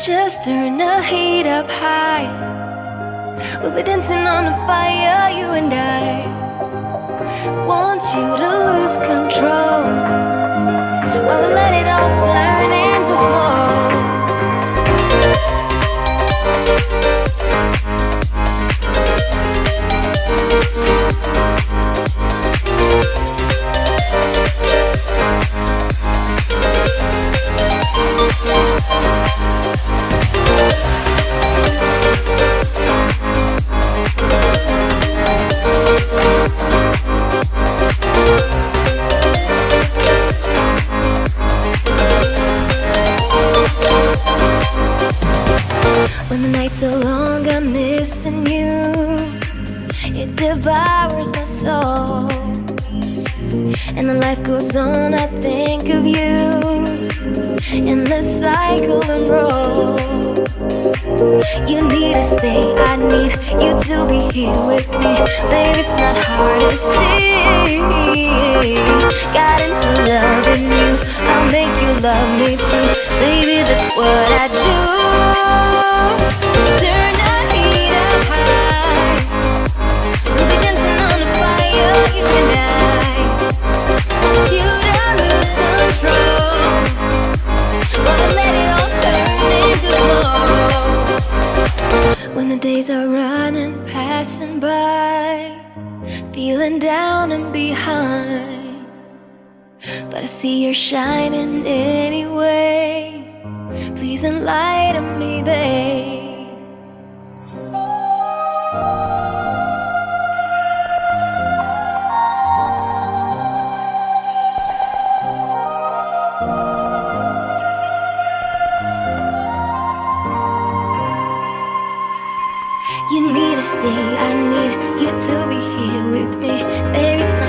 just turn the heat up high. We'll be dancing on the fire, you and I. Want you to lose control while we let it all turn into smoke. When the nights are long, I'm missing you. It devours my soul. And the life goes on, I think of you. Endless cycle and roll. You need to stay, I need you to be here with me. Baby, it's not hard to see. Got into loving you, I'll make you love me too. Baby, that's what I do. Turn the heat up high. We'll be dancing on the fire, you and I. Want you to lose control while we let it all turn into smoke. When the days are running, passing by, feeling down and behind, but I see you're shining anyway. Please enlighten me, babe. You need to stay, I need you to be here with me. Baby, it's not